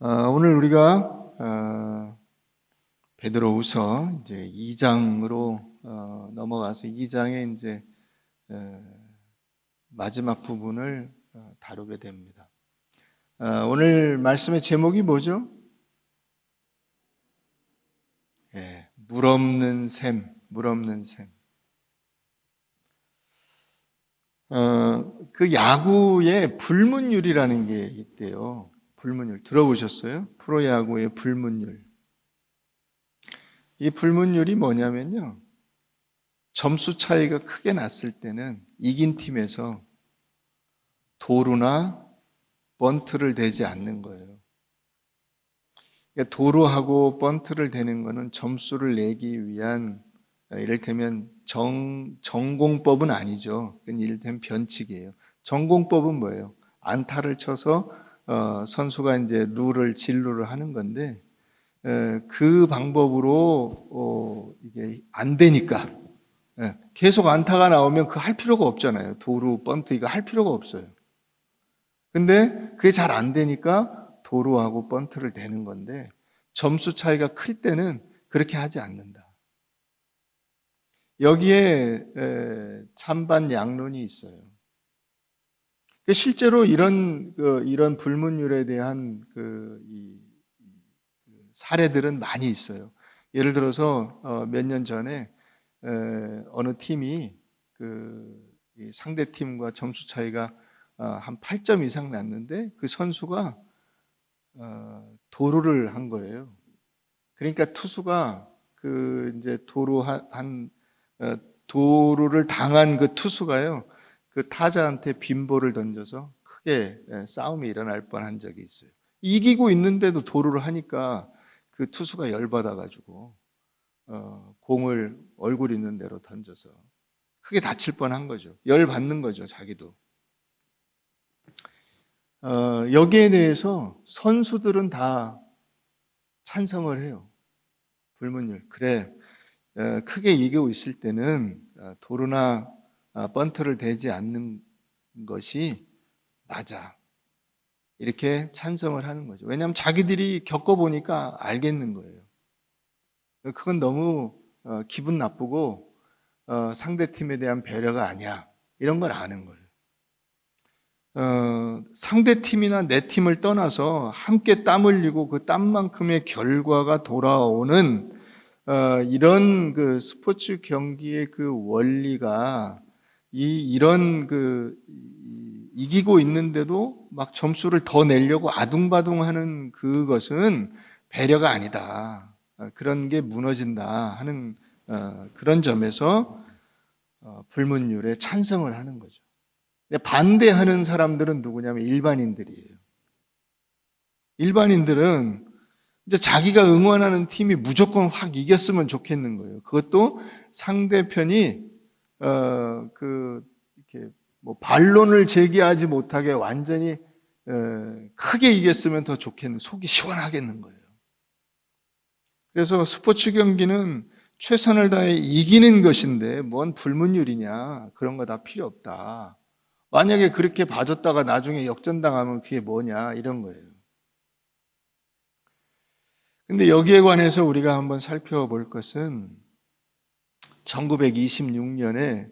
오늘 우리가 베드로후서 이제 2장으로 넘어가서 2장의 이제 마지막 부분을 다루게 됩니다. 오늘 말씀의 제목이 뭐죠? 물 없는 샘, 물 없는 샘. 그 야구에 불문율이라는 게 있대요. 불문율 들어보셨어요? 프로야구의 불문율. 이 불문율이 뭐냐면요, 점수 차이가 크게 났을 때는 이긴 팀에서 도루나 번트를 대지 않는 거예요. 그러니까 도루하고 번트를 대는 거는 점수를 내기 위한, 이를테면 전공법은 아니죠. 그건 이를테면 변칙이에요. 전공법은 뭐예요? 안타를 쳐서 선수가 이제 진루를 하는 건데, 그 방법으로 이게 안 되니까, 계속 안타가 나오면 그 할 필요가 없잖아요. 도루, 번트 이거 할 필요가 없어요. 근데 그게 잘 안 되니까 도루하고 번트를 대는 건데, 점수 차이가 클 때는 그렇게 하지 않는다. 여기에 찬반 양론이 있어요. 실제로 이런 불문율에 대한 사례들은 많이 있어요. 예를 들어서 몇 년 전에 어느 팀이 상대 팀과 점수 차이가 한 8점 이상 났는데 그 선수가 도루를 한 거예요. 그러니까 투수가 이제 도루를 당한 그 투수가요, 그 타자한테 빈볼을 던져서 크게 싸움이 일어날 뻔한 적이 있어요. 이기고 있는데도 도루를 하니까 그 투수가 열받아가지고 공을 얼굴 있는 대로 던져서 크게 다칠 뻔한 거죠. 열받는 거죠, 자기도. 여기에 대해서 선수들은 다 찬성을 해요. 불문율. 그래, 크게 이기고 있을 때는 도루나 번트를 대지 않는 것이 맞아. 이렇게 찬성을 하는 거죠. 왜냐하면 자기들이 겪어보니까 알겠는 거예요. 그건 너무 기분 나쁘고 상대팀에 대한 배려가 아니야. 이런 걸 아는 거예요. 상대팀이나 내 팀을 떠나서 함께 땀 흘리고 그 땀만큼의 결과가 돌아오는 이런 스포츠 경기의 원리가 이런 이기고 있는데도 막 점수를 더 내려고 아둥바둥하는 그것은 배려가 아니다. 그런 게 무너진다 하는 그런 점에서 불문율에 찬성을 하는 거죠. 반대하는 사람들은 누구냐면 일반인들이에요. 일반인들은 이제 자기가 응원하는 팀이 무조건 확 이겼으면 좋겠는 거예요. 그것도 상대편이 이렇게 반론을 제기하지 못하게 완전히 크게 이겼으면 더 좋겠는, 속이 시원하겠는 거예요. 그래서 스포츠 경기는 최선을 다해 이기는 것인데 뭔 불문율이냐, 그런 거 다 필요 없다. 만약에 그렇게 봐줬다가 나중에 역전당하면 그게 뭐냐, 이런 거예요. 근데 여기에 관해서 우리가 한번 살펴볼 것은 1926년에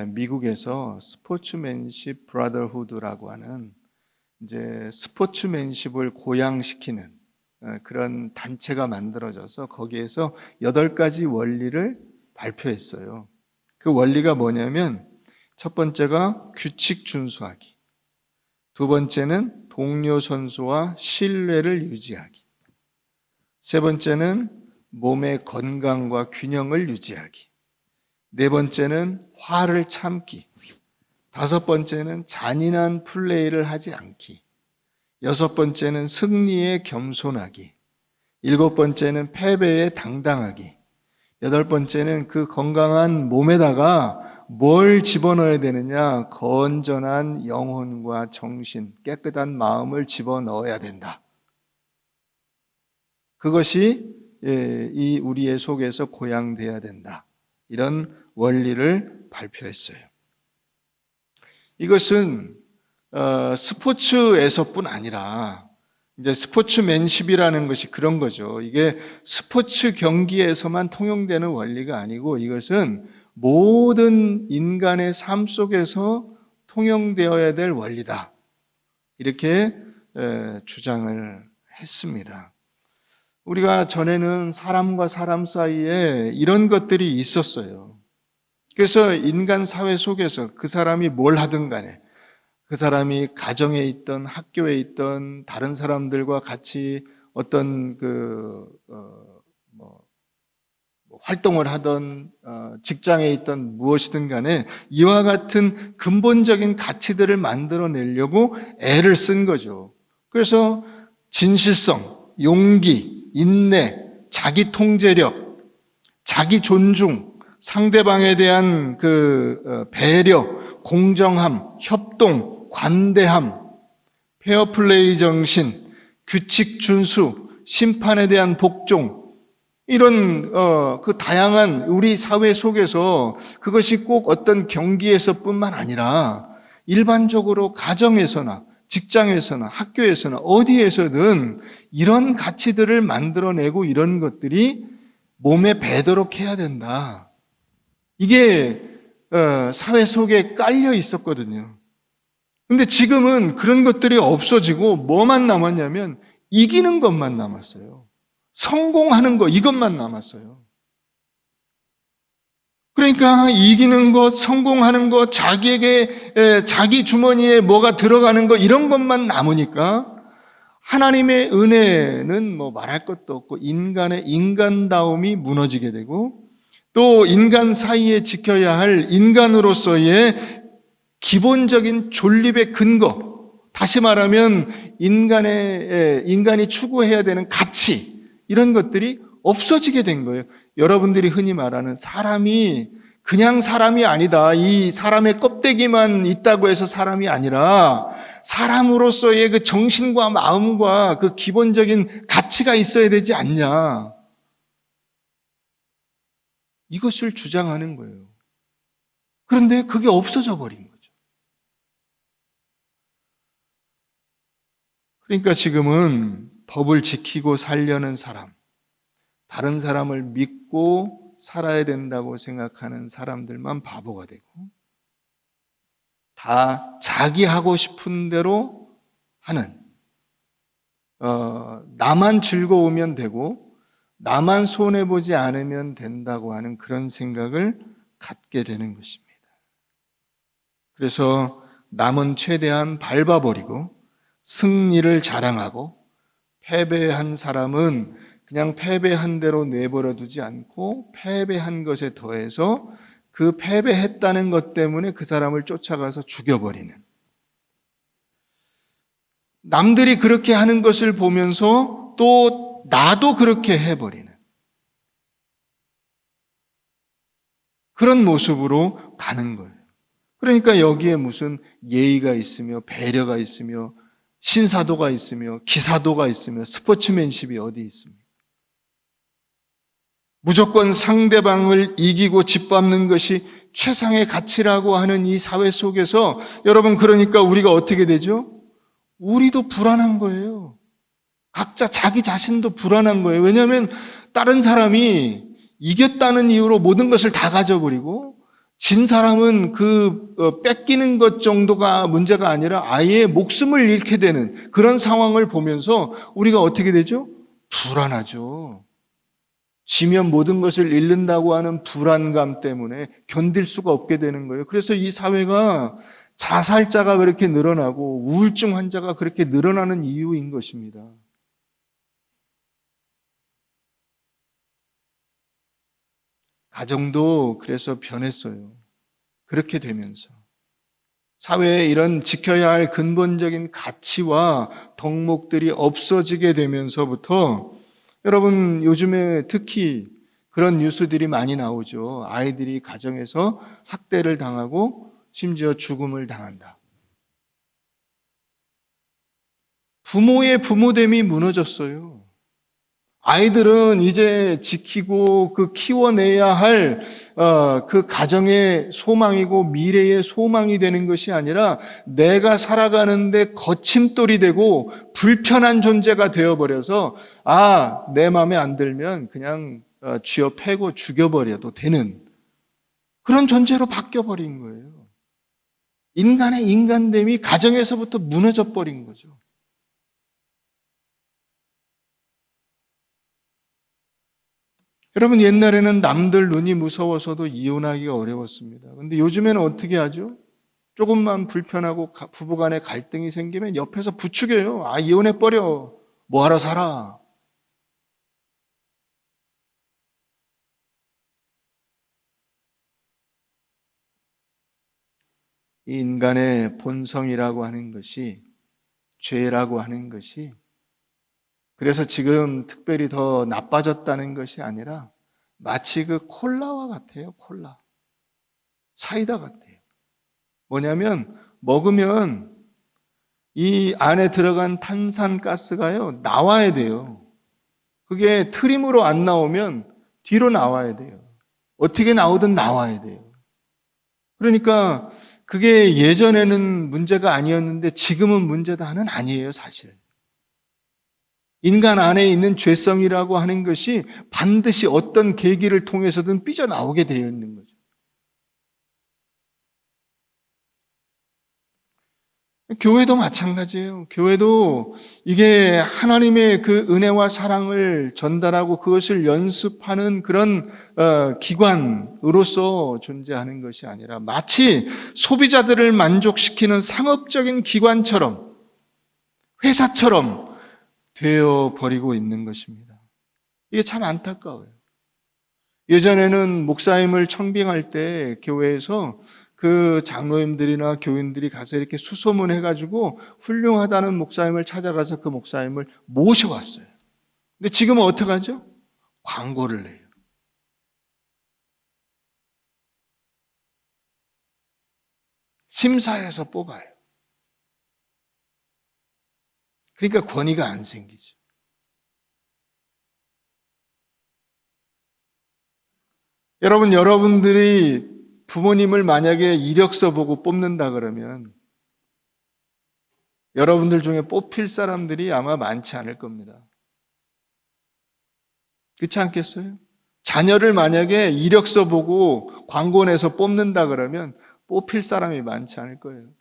미국에서 스포츠맨십 브라더후드라고 하는 이제 스포츠맨십을 고양시키는 그런 단체가 만들어져서 거기에서 8가지 원리를 발표했어요. 그 원리가 뭐냐면 첫 번째가 규칙 준수하기, 두 번째는 동료 선수와 신뢰를 유지하기, 세 번째는 몸의 건강과 균형을 유지하기, 네 번째는 화를 참기, 다섯 번째는 잔인한 플레이를 하지 않기, 여섯 번째는 승리에 겸손하기, 일곱 번째는 패배에 당당하기, 여덟 번째는 그 건강한 몸에다가 뭘 집어넣어야 되느냐? 건전한 영혼과 정신, 깨끗한 마음을 집어넣어야 된다. 그것이 이 우리의 속에서 고양돼야 된다. 이런 원리를 발표했어요. 이것은 스포츠에서뿐 아니라 이제 스포츠맨십이라는 것이 그런 거죠. 이게 스포츠 경기에서만 통용되는 원리가 아니고 이것은 모든 인간의 삶 속에서 통용되어야 될 원리다. 이렇게 주장을 했습니다. 우리가 전에는 사람과 사람 사이에 이런 것들이 있었어요. 그래서 인간 사회 속에서 그 사람이 뭘 하든 간에 그 사람이 가정에 있던 학교에 있던 다른 사람들과 같이 어떤 활동을 하던 직장에 있던 무엇이든 간에 이와 같은 근본적인 가치들을 만들어내려고 애를 쓴 거죠. 그래서 진실성, 용기, 인내, 자기 통제력, 자기 존중, 상대방에 대한 배려, 공정함, 협동, 관대함, 페어플레이 정신, 규칙 준수, 심판에 대한 복종, 이런 그 다양한 우리 사회 속에서 그것이 꼭 어떤 경기에서뿐만 아니라 일반적으로 가정에서나 직장에서나 학교에서나 어디에서든 이런 가치들을 만들어내고 이런 것들이 몸에 배도록 해야 된다. 이게 사회 속에 깔려 있었거든요. 근데 지금은 그런 것들이 없어지고 뭐만 남았냐면 이기는 것만 남았어요. 성공하는 것, 이것만 남았어요. 그러니까 이기는 것, 성공하는 것, 자기 주머니에 뭐가 들어가는 것, 이런 것만 남으니까 하나님의 은혜는 뭐 말할 것도 없고 인간의 인간다움이 무너지게 되고 또 인간 사이에 지켜야 할 인간으로서의 기본적인 존립의 근거, 다시 말하면 인간이 추구해야 되는 가치, 이런 것들이 없어지게 된 거예요. 여러분들이 흔히 말하는 사람이 그냥 사람이 아니다. 이 사람의 껍데기만 있다고 해서 사람이 아니라 사람으로서의 그 정신과 마음과 그 기본적인 가치가 있어야 되지 않냐. 이것을 주장하는 거예요. 그런데 그게 없어져 버린 거죠. 그러니까 지금은 법을 지키고 살려는 사람, 다른 사람을 믿고 살아야 된다고 생각하는 사람들만 바보가 되고 다 자기 하고 싶은 대로 하는 나만 즐거우면 되고 나만 손해보지 않으면 된다고 하는 그런 생각을 갖게 되는 것입니다. 그래서 남은 최대한 밟아버리고 승리를 자랑하고 패배한 사람은 그냥 패배한 대로 내버려 두지 않고 패배한 것에 더해서 그 패배했다는 것 때문에 그 사람을 쫓아가서 죽여버리는, 남들이 그렇게 하는 것을 보면서 또 나도 그렇게 해버리는 그런 모습으로 가는 거예요. 그러니까 여기에 무슨 예의가 있으며 배려가 있으며 신사도가 있으며 기사도가 있으며 스포츠맨십이 어디 있습니까? 무조건 상대방을 이기고 짓밟는 것이 최상의 가치라고 하는 이 사회 속에서 여러분, 그러니까 우리가 어떻게 되죠? 우리도 불안한 거예요. 각자 자기 자신도 불안한 거예요. 왜냐하면 다른 사람이 이겼다는 이유로 모든 것을 다 가져버리고 진 사람은 뺏기는 것 정도가 문제가 아니라 아예 목숨을 잃게 되는 그런 상황을 보면서 우리가 어떻게 되죠? 불안하죠. 지면 모든 것을 잃는다고 하는 불안감 때문에 견딜 수가 없게 되는 거예요. 그래서 이 사회가 자살자가 그렇게 늘어나고 우울증 환자가 그렇게 늘어나는 이유인 것입니다. 가정도 그래서 변했어요. 그렇게 되면서 사회에 이런 지켜야 할 근본적인 가치와 덕목들이 없어지게 되면서부터 여러분, 요즘에 특히 그런 뉴스들이 많이 나오죠. 아이들이 가정에서 학대를 당하고 심지어 죽음을 당한다. 부모의 부모됨이 무너졌어요. 아이들은 이제 지키고 그 키워내야 할 그 가정의 소망이고 미래의 소망이 되는 것이 아니라 내가 살아가는데 거침돌이 되고 불편한 존재가 되어버려서 내 마음에 안 들면 그냥 쥐어 패고 죽여버려도 되는 그런 존재로 바뀌어버린 거예요. 인간의 인간됨이 가정에서부터 무너져 버린 거죠. 여러분, 옛날에는 남들 눈이 무서워서도 이혼하기가 어려웠습니다. 근데 요즘에는 어떻게 하죠? 조금만 불편하고 부부간에 갈등이 생기면 옆에서 부추겨요. 이혼해버려. 뭐하러 살아? 이 인간의 본성이라고 하는 것이, 죄라고 하는 것이, 그래서 지금 특별히 더 나빠졌다는 것이 아니라 마치 그 콜라와 같아요. 콜라. 사이다 같아요. 뭐냐면 먹으면 이 안에 들어간 탄산가스가요, 나와야 돼요. 그게 트림으로 안 나오면 뒤로 나와야 돼요. 어떻게 나오든 나와야 돼요. 그러니까 그게 예전에는 문제가 아니었는데 지금은 문제다는 아니에요, 사실. 인간 안에 있는 죄성이라고 하는 것이 반드시 어떤 계기를 통해서든 삐져나오게 되어 있는 거죠. 교회도 마찬가지예요. 교회도 이게 하나님의 그 은혜와 사랑을 전달하고 그것을 연습하는 그런 기관으로서 존재하는 것이 아니라 마치 소비자들을 만족시키는 상업적인 기관처럼, 회사처럼 되어버리고 있는 것입니다. 이게 참 안타까워요. 예전에는 목사님을 청빙할 때 교회에서 그 장로님들이나 교인들이 가서 이렇게 수소문해가지고 훌륭하다는 목사님을 찾아가서 그 목사님을 모셔왔어요. 근데 지금은 어떻게 하죠? 광고를 내요. 심사해서 뽑아요. 그러니까 권위가 안 생기죠. 여러분들이 부모님을 만약에 이력서 보고 뽑는다 그러면 여러분들 중에 뽑힐 사람들이 아마 많지 않을 겁니다. 그렇지 않겠어요? 자녀를 만약에 이력서 보고 광고 내서 뽑는다 그러면 뽑힐 사람이 많지 않을 거예요.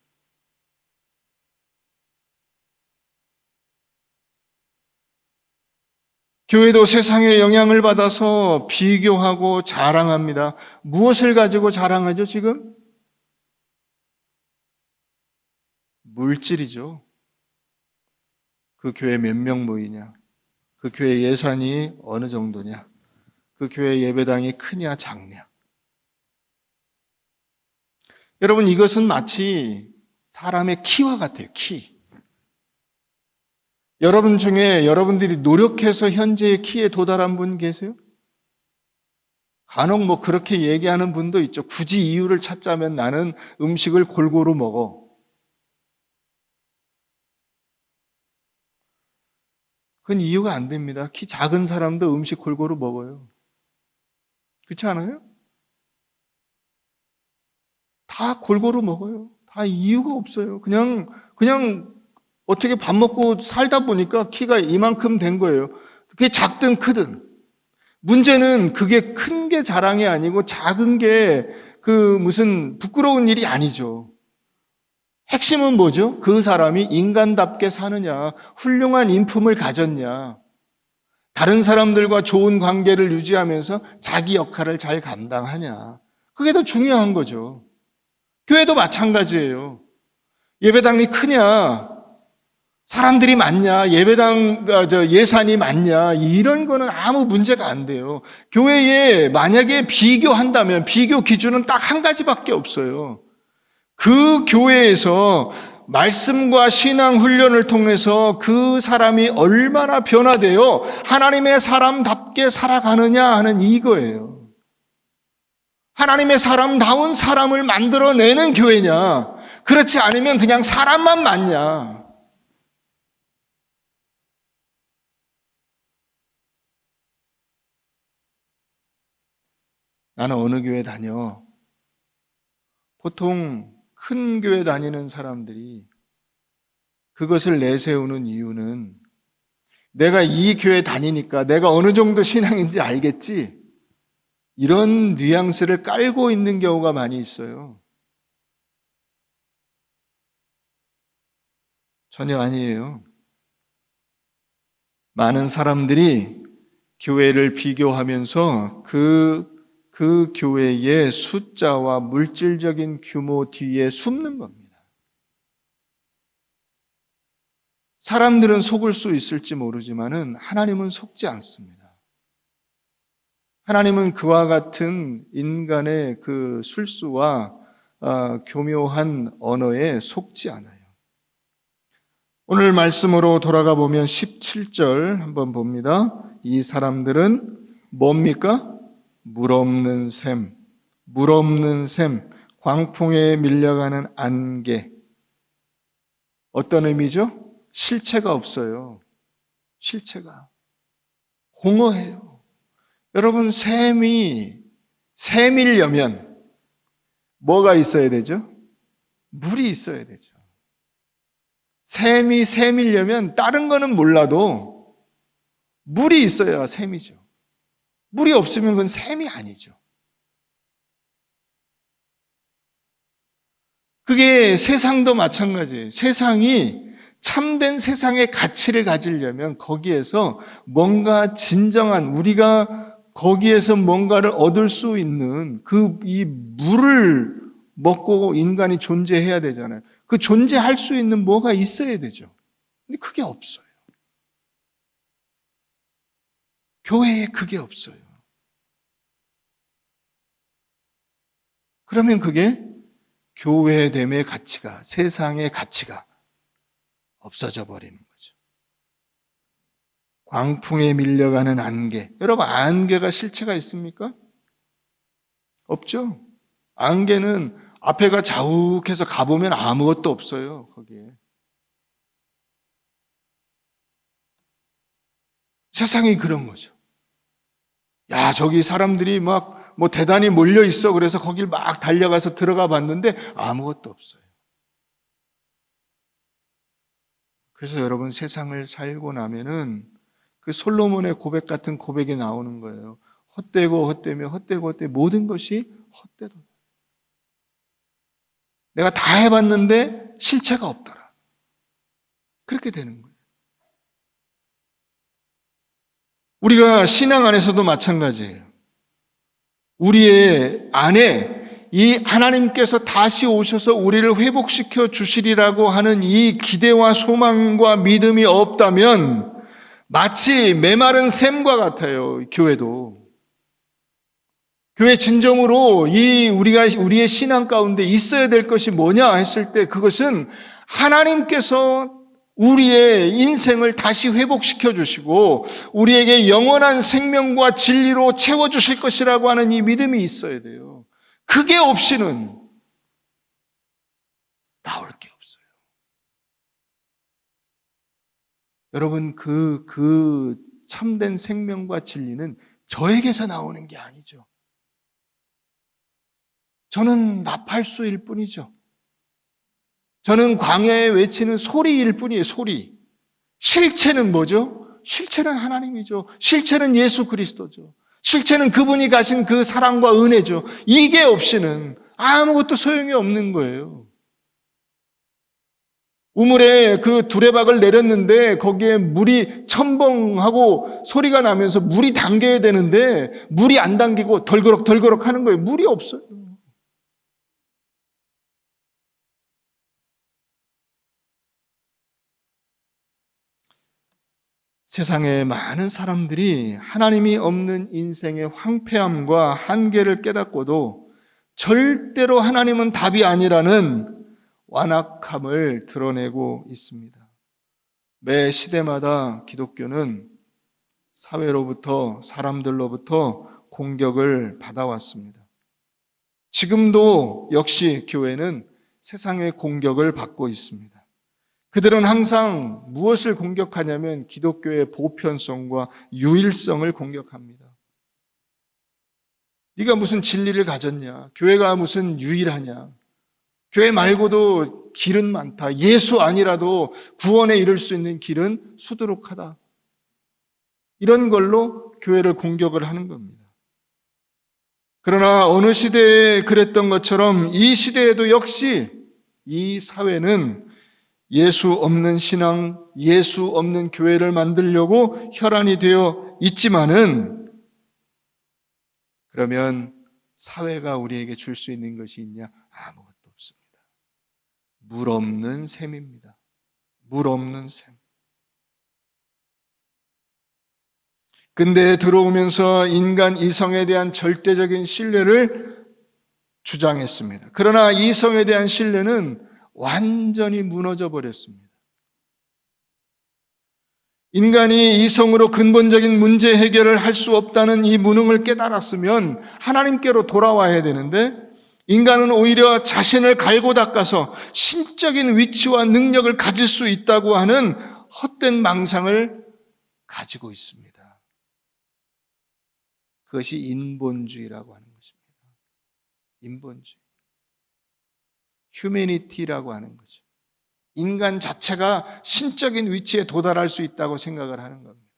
교회도 세상의 영향을 받아서 비교하고 자랑합니다. 무엇을 가지고 자랑하죠, 지금? 물질이죠. 그 교회 몇 명 모이냐? 그 교회 예산이 어느 정도냐? 그 교회 예배당이 크냐, 작냐? 여러분, 이것은 마치 사람의 키와 같아요, 키. 여러분 중에 여러분들이 노력해서 현재의 키에 도달한 분 계세요? 간혹 그렇게 얘기하는 분도 있죠. 굳이 이유를 찾자면 나는 음식을 골고루 먹어. 그건 이유가 안 됩니다. 키 작은 사람도 음식 골고루 먹어요. 그렇지 않아요? 다 골고루 먹어요. 다 이유가 없어요. 그냥 어떻게 밥 먹고 살다 보니까 키가 이만큼 된 거예요. 그게 작든 크든. 문제는 그게 큰 게 자랑이 아니고 작은 게 그 무슨 부끄러운 일이 아니죠. 핵심은 뭐죠? 그 사람이 인간답게 사느냐, 훌륭한 인품을 가졌냐, 다른 사람들과 좋은 관계를 유지하면서 자기 역할을 잘 감당하냐. 그게 더 중요한 거죠. 교회도 마찬가지예요. 예배당이 크냐, 사람들이 많냐, 예배당 예산이 많냐, 이런 거는 아무 문제가 안 돼요. 교회에 만약에 비교한다면 비교 기준은 딱 한 가지밖에 없어요. 그 교회에서 말씀과 신앙 훈련을 통해서 그 사람이 얼마나 변화되어 하나님의 사람답게 살아가느냐 하는 이거예요. 하나님의 사람다운 사람을 만들어내는 교회냐, 그렇지 않으면 그냥 사람만 많냐. 나는 어느 교회 다녀. 보통 큰 교회 다니는 사람들이 그것을 내세우는 이유는 내가 이 교회 다니니까 내가 어느 정도 신앙인지 알겠지? 이런 뉘앙스를 깔고 있는 경우가 많이 있어요. 전혀 아니에요. 많은 사람들이 교회를 비교하면서 그 교회의 숫자와 물질적인 규모 뒤에 숨는 겁니다. 사람들은 속을 수 있을지 모르지만은 하나님은 속지 않습니다. 하나님은 그와 같은 인간의 그 술수와 교묘한 언어에 속지 않아요. 오늘 말씀으로 돌아가 보면 17절 한번 봅니다. 이 사람들은 뭡니까? 물 없는 샘, 광풍에 밀려가는 안개. 어떤 의미죠? 실체가 없어요. 실체가. 공허해요. 여러분, 샘이려면 뭐가 있어야 되죠? 물이 있어야 되죠. 샘이려면 다른 거는 몰라도 물이 있어야 샘이죠. 물이 없으면 그건 샘이 아니죠. 그게 세상도 마찬가지예요. 세상이 참된 세상의 가치를 가지려면 거기에서 뭔가 진정한 우리가 거기에서 뭔가를 얻을 수 있는 이 물을 먹고 인간이 존재해야 되잖아요. 그 존재할 수 있는 뭐가 있어야 되죠. 근데 그게 없어요. 교회에 그게 없어요. 그러면 그게 교회됨의 가치가, 세상의 가치가 없어져 버리는 거죠. 광풍에 밀려가는 안개. 여러분, 안개가 실체가 있습니까? 없죠? 안개는 앞에가 자욱해서 가보면 아무것도 없어요, 거기에. 세상이 그런 거죠. 야, 저기 사람들이 뭐 대단히 몰려 있어. 그래서 거길 막 달려가서 들어가 봤는데 아무것도 없어요. 그래서 여러분, 세상을 살고 나면은 그 솔로몬의 고백 같은 고백이 나오는 거예요. 헛되고 헛되며 헛되고 헛되 모든 것이 헛되도. 내가 다 해봤는데 실체가 없더라. 그렇게 되는 거예요. 우리가 신앙 안에서도 마찬가지예요. 우리의 안에 이 하나님께서 다시 오셔서 우리를 회복시켜 주시리라고 하는 이 기대와 소망과 믿음이 없다면 마치 메마른 샘과 같아요. 교회도. 교회 진정으로 우리의 신앙 가운데 있어야 될 것이 뭐냐 했을 때 그것은 하나님께서 우리의 인생을 다시 회복시켜 주시고 우리에게 영원한 생명과 진리로 채워 주실 것이라고 하는 이 믿음이 있어야 돼요. 그게 없이는 나올 게 없어요. 여러분, 그 참된 생명과 진리는 저에게서 나오는 게 아니죠. 저는 나팔수일 뿐이죠. 저는 광야에 외치는 소리일 뿐이에요, 소리. 실체는 뭐죠? 실체는 하나님이죠. 실체는 예수 그리스도죠. 실체는 그분이 가신 그 사랑과 은혜죠. 이게 없이는 아무것도 소용이 없는 거예요. 우물에 그 두레박을 내렸는데 거기에 물이 첨벙하고 소리가 나면서 물이 당겨야 되는데 물이 안 당기고 덜그럭 하는 거예요. 물이 없어요. 세상에 많은 사람들이 하나님이 없는 인생의 황폐함과 한계를 깨닫고도 절대로 하나님은 답이 아니라는 완악함을 드러내고 있습니다. 매 시대마다 기독교는 사회로부터 사람들로부터 공격을 받아왔습니다. 지금도 역시 교회는 세상의 공격을 받고 있습니다. 그들은 항상 무엇을 공격하냐면 기독교의 보편성과 유일성을 공격합니다. 네가 무슨 진리를 가졌냐? 교회가 무슨 유일하냐? 교회 말고도 길은 많다. 예수 아니라도 구원에 이를 수 있는 길은 수두룩하다. 이런 걸로 교회를 공격을 하는 겁니다. 그러나 어느 시대에 그랬던 것처럼 이 시대에도 역시 이 사회는 예수 없는 신앙, 예수 없는 교회를 만들려고 혈안이 되어 있지만은, 그러면 사회가 우리에게 줄 수 있는 것이 있냐? 아무것도 없습니다. 물 없는 샘입니다. 물 없는 샘. 근대에 들어오면서 인간 이성에 대한 절대적인 신뢰를 주장했습니다. 그러나 이성에 대한 신뢰는 완전히 무너져 버렸습니다. 인간이 이성으로 근본적인 문제 해결을 할 수 없다는 이 무능을 깨달았으면 하나님께로 돌아와야 되는데, 인간은 오히려 자신을 갈고 닦아서 신적인 위치와 능력을 가질 수 있다고 하는 헛된 망상을 가지고 있습니다. 그것이 인본주의라고 하는 것입니다. 인본주의. 휴메니티라고 하는 거죠. 인간 자체가 신적인 위치에 도달할 수 있다고 생각을 하는 겁니다.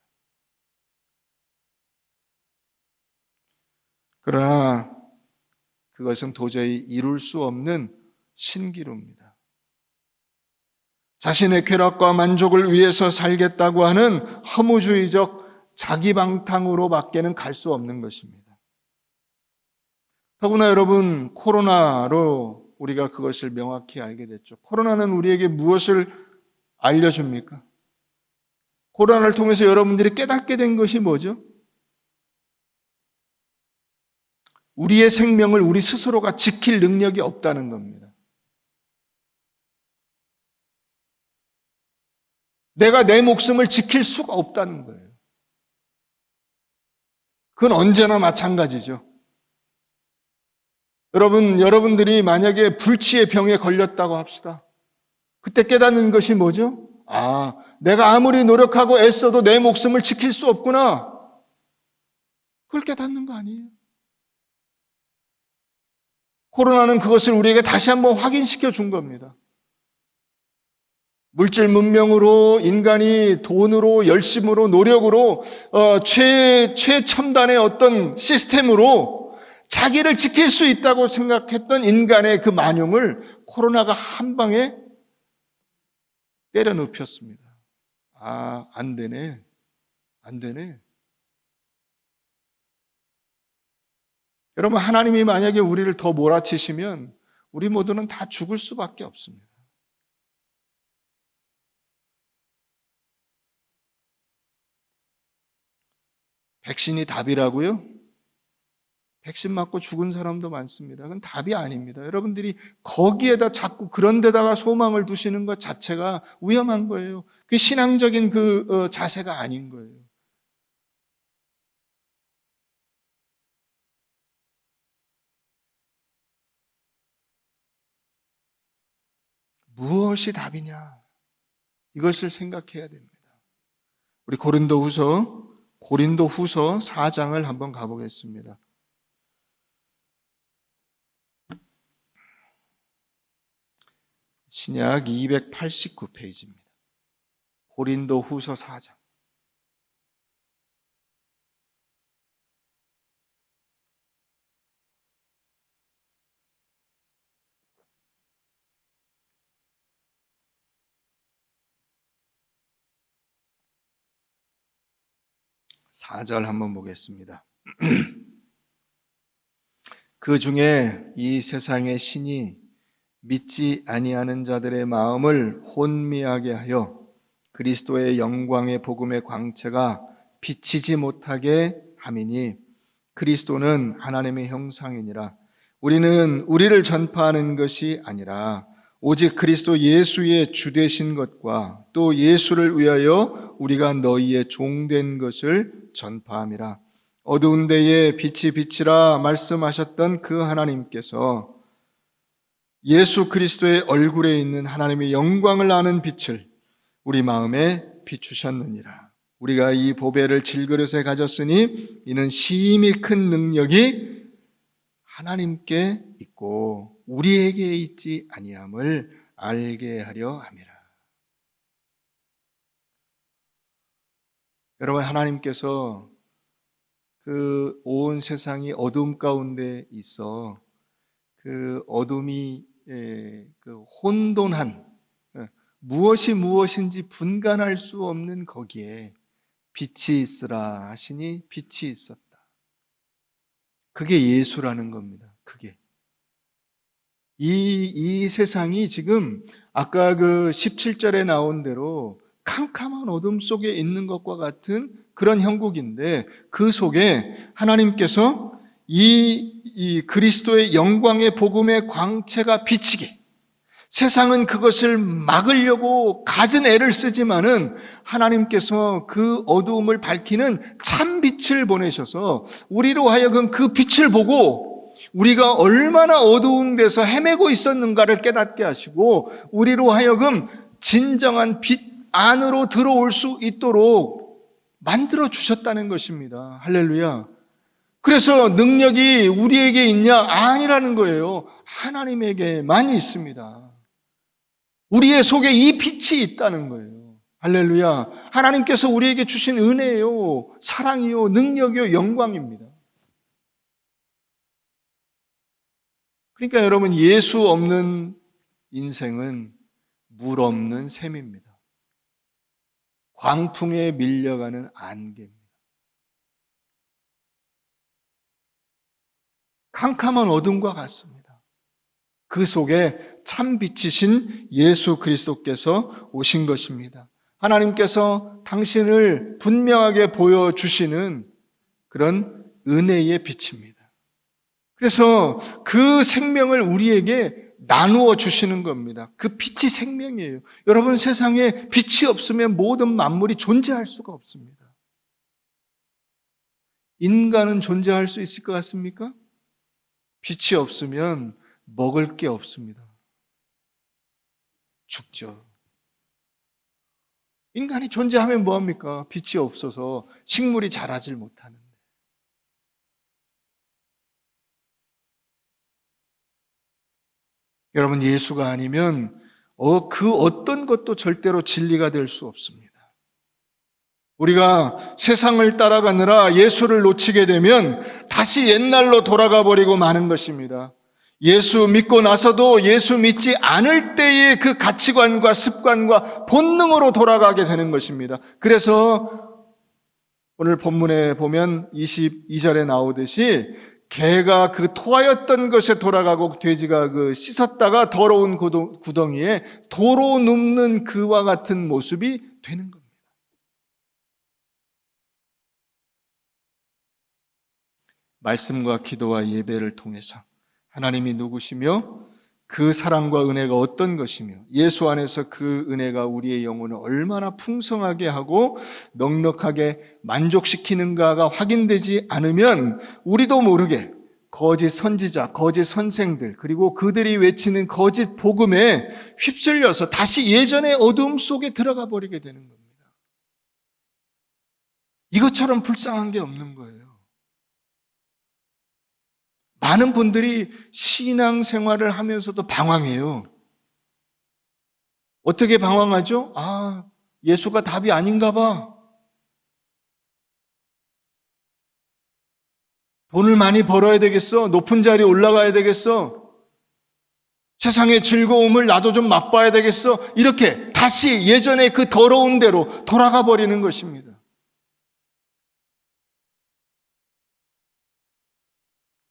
그러나 그것은 도저히 이룰 수 없는 신기루입니다. 자신의 쾌락과 만족을 위해서 살겠다고 하는 허무주의적 자기방탕으로밖에는 갈 수 없는 것입니다. 더구나 여러분, 코로나로 우리가 그것을 명확히 알게 됐죠. 코로나는 우리에게 무엇을 알려줍니까? 코로나를 통해서 여러분들이 깨닫게 된 것이 뭐죠? 우리의 생명을 우리 스스로가 지킬 능력이 없다는 겁니다. 내가 내 목숨을 지킬 수가 없다는 거예요. 그건 언제나 마찬가지죠. 여러분들이 만약에 불치의 병에 걸렸다고 합시다. 그때 깨닫는 것이 뭐죠? 내가 아무리 노력하고 애써도 내 목숨을 지킬 수 없구나. 그걸 깨닫는 거 아니에요? 코로나는 그것을 우리에게 다시 한번 확인시켜 준 겁니다. 물질 문명으로, 인간이 돈으로, 열심으로, 노력으로, 최첨단의 어떤 시스템으로 자기를 지킬 수 있다고 생각했던 인간의 그 만용을 코로나가 한 방에 때려 눕혔습니다. 안 되네. 안 되네. 여러분, 하나님이 만약에 우리를 더 몰아치시면 우리 모두는 다 죽을 수밖에 없습니다. 백신이 답이라고요? 백신 맞고 죽은 사람도 많습니다. 그건 답이 아닙니다. 여러분들이 거기에다 자꾸 그런 데다가 소망을 두시는 것 자체가 위험한 거예요. 그게 신앙적인 자세가 아닌 거예요. 무엇이 답이냐? 이것을 생각해야 됩니다. 우리 고린도후서 4장을 한번 가보겠습니다. 신약 289페이지입니다. 고린도후서 4장. 사 절 한번 보겠습니다. 그 중에 이 세상의 신이 믿지 아니하는 자들의 마음을 혼미하게 하여 그리스도의 영광의 복음의 광채가 비치지 못하게 함이니, 그리스도는 하나님의 형상이니라. 우리는 우리를 전파하는 것이 아니라 오직 그리스도 예수의 주되신 것과 또 예수를 위하여 우리가 너희의 종된 것을 전파함이라. 어두운 데에 빛이 비치라 말씀하셨던 그 하나님께서 예수 그리스도의 얼굴에 있는 하나님의 영광을 아는 빛을 우리 마음에 비추셨느니라. 우리가 이 보배를 질그릇에 가졌으니 이는 심히 큰 능력이 하나님께 있고 우리에게 있지 아니함을 알게 하려 함이라. 여러분, 하나님께서 그 온 세상이 어둠 가운데 있어 그 어둠이 그 혼돈한 무엇이 무엇인지 분간할 수 없는 거기에 빛이 있으라 하시니 빛이 있었다. 그게 예수라는 겁니다. 그게 이 세상이 지금 아까 그 17절에 나온 대로 캄캄한 어둠 속에 있는 것과 같은 그런 형국인데, 그 속에 하나님께서 이 그리스도의 영광의 복음의 광채가 비치게, 세상은 그것을 막으려고 갖은 애를 쓰지만은 하나님께서 그 어두움을 밝히는 참 빛을 보내셔서 우리로 하여금 그 빛을 보고 우리가 얼마나 어두운 데서 헤매고 있었는가를 깨닫게 하시고 우리로 하여금 진정한 빛 안으로 들어올 수 있도록 만들어 주셨다는 것입니다. 할렐루야. 그래서 능력이 우리에게 있냐? 아니라는 거예요. 하나님에게만 있습니다. 우리의 속에 이 빛이 있다는 거예요. 할렐루야. 하나님께서 우리에게 주신 은혜요, 사랑이요, 능력이요, 영광입니다. 그러니까 여러분, 예수 없는 인생은 물 없는 샘입니다. 광풍에 밀려가는 안개입니다. 캄캄한 어둠과 같습니다. 그 속에 참 빛이신 예수 그리스도께서 오신 것입니다. 하나님께서 당신을 분명하게 보여주시는 그런 은혜의 빛입니다. 그래서 그 생명을 우리에게 나누어 주시는 겁니다. 그 빛이 생명이에요. 여러분, 세상에 빛이 없으면 모든 만물이 존재할 수가 없습니다. 인간은 존재할 수 있을 것 같습니까? 빛이 없으면 먹을 게 없습니다. 죽죠. 인간이 존재하면 뭐합니까? 빛이 없어서 식물이 자라질 못하는데. 여러분, 예수가 아니면 그 어떤 것도 절대로 진리가 될 수 없습니다. 우리가 세상을 따라가느라 예수를 놓치게 되면 다시 옛날로 돌아가 버리고 마는 것입니다. 예수 믿고 나서도 예수 믿지 않을 때의 그 가치관과 습관과 본능으로 돌아가게 되는 것입니다. 그래서 오늘 본문에 보면 22절에 나오듯이 개가 그 토하였던 것에 돌아가고 돼지가 그 씻었다가 더러운 구덩이에 도로 눕는 그와 같은 모습이 되는 겁니다. 말씀과 기도와 예배를 통해서 하나님이 누구시며 그 사랑과 은혜가 어떤 것이며 예수 안에서 그 은혜가 우리의 영혼을 얼마나 풍성하게 하고 넉넉하게 만족시키는가가 확인되지 않으면 우리도 모르게 거짓 선지자, 거짓 선생들, 그리고 그들이 외치는 거짓 복음에 휩쓸려서 다시 예전의 어두움 속에 들어가 버리게 되는 겁니다. 이것처럼 불쌍한 게 없는 거예요. 많은 분들이 신앙생활을 하면서도 방황해요. 어떻게 방황하죠? 예수가 답이 아닌가 봐. 돈을 많이 벌어야 되겠어? 높은 자리에 올라가야 되겠어? 세상의 즐거움을 나도 좀 맛봐야 되겠어? 이렇게 다시 예전의 그 더러운 대로 돌아가 버리는 것입니다.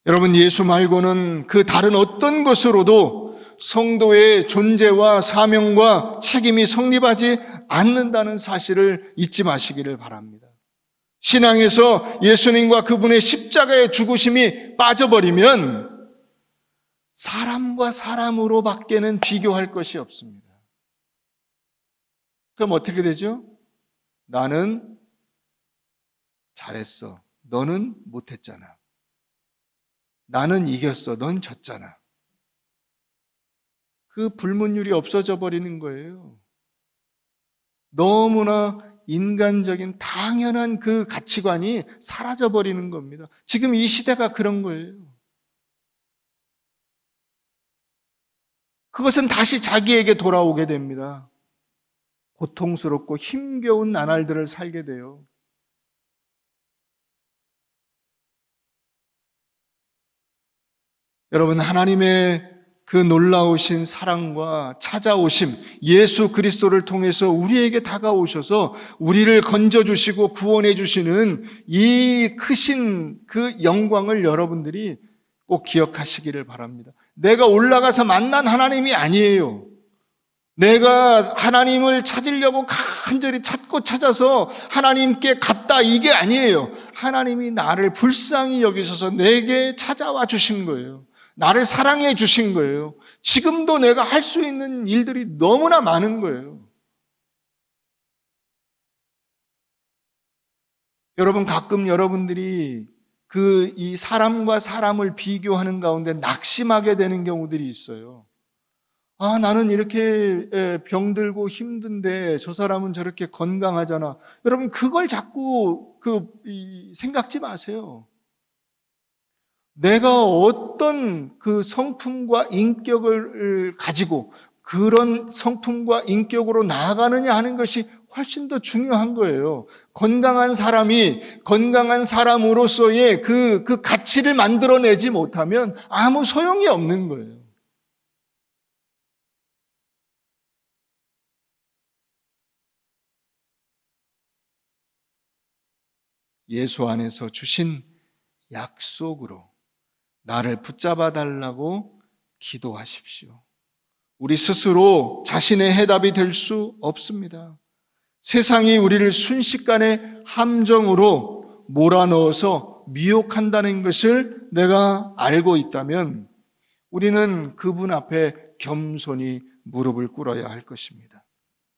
여러분, 예수 말고는 그 다른 어떤 것으로도 성도의 존재와 사명과 책임이 성립하지 않는다는 사실을 잊지 마시기를 바랍니다. 신앙에서 예수님과 그분의 십자가의 죽으심이 빠져버리면 사람과 사람으로 밖에는 비교할 것이 없습니다. 그럼 어떻게 되죠? 나는 잘했어. 너는 못했잖아. 나는 이겼어. 넌 졌잖아. 그 불문율이 없어져 버리는 거예요. 너무나 인간적인 당연한 그 가치관이 사라져 버리는 겁니다. 지금 이 시대가 그런 거예요. 그것은 다시 자기에게 돌아오게 됩니다. 고통스럽고 힘겨운 나날들을 살게 돼요. 여러분, 하나님의 그 놀라우신 사랑과 찾아오심, 예수 그리스도를 통해서 우리에게 다가오셔서 우리를 건져주시고 구원해 주시는 이 크신 그 영광을 여러분들이 꼭 기억하시기를 바랍니다. 내가 올라가서 만난 하나님이 아니에요. 내가 하나님을 찾으려고 간절히 찾고 찾아서 하나님께 갔다, 이게 아니에요. 하나님이 나를 불쌍히 여기셔서 내게 찾아와 주신 거예요. 나를 사랑해 주신 거예요. 지금도 내가 할 수 있는 일들이 너무나 많은 거예요. 여러분, 가끔 여러분들이 이 사람과 사람을 비교하는 가운데 낙심하게 되는 경우들이 있어요. 아, 나는 이렇게 병들고 힘든데 저 사람은 저렇게 건강하잖아. 여러분, 그걸 자꾸 생각지 마세요. 내가 어떤 그 성품과 인격을 가지고 그런 성품과 인격으로 나아가느냐 하는 것이 훨씬 더 중요한 거예요. 건강한 사람이 건강한 사람으로서의 그 가치를 만들어내지 못하면 아무 소용이 없는 거예요. 예수 안에서 주신 약속으로 나를 붙잡아 달라고 기도하십시오. 우리 스스로 자신의 해답이 될 수 없습니다. 세상이 우리를 순식간에 함정으로 몰아넣어서 미혹한다는 것을 내가 알고 있다면 우리는 그분 앞에 겸손히 무릎을 꿇어야 할 것입니다.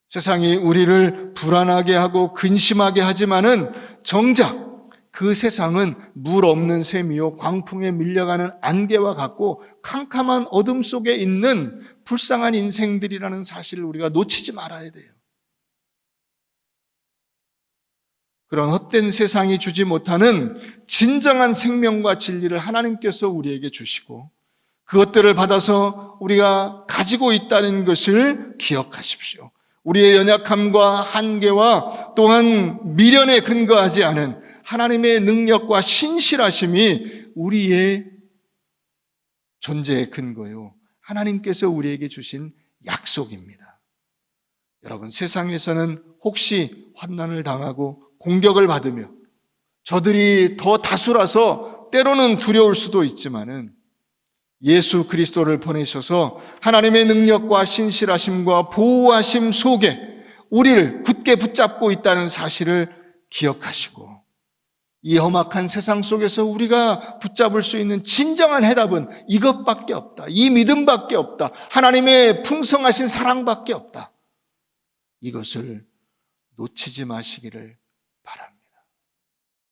세상이 우리를 불안하게 하고 근심하게 하지만은 정작 그 세상은 물 없는 샘이요 광풍에 밀려가는 안개와 같고 캄캄한 어둠 속에 있는 불쌍한 인생들이라는 사실을 우리가 놓치지 말아야 돼요. 그런 헛된 세상이 주지 못하는 진정한 생명과 진리를 하나님께서 우리에게 주시고 그것들을 받아서 우리가 가지고 있다는 것을 기억하십시오. 우리의 연약함과 한계와 또한 미련에 근거하지 않은 하나님의 능력과 신실하심이 우리의 존재의 근거요. 하나님께서 우리에게 주신 약속입니다. 여러분, 세상에서는 혹시 환난을 당하고 공격을 받으며 저들이 더 다수라서 때로는 두려울 수도 있지만은 예수 그리스도를 보내셔서 하나님의 능력과 신실하심과 보호하심 속에 우리를 굳게 붙잡고 있다는 사실을 기억하시고 이 험악한 세상 속에서 우리가 붙잡을 수 있는 진정한 해답은 이것밖에 없다. 이 믿음밖에 없다. 하나님의 풍성하신 사랑밖에 없다. 이것을 놓치지 마시기를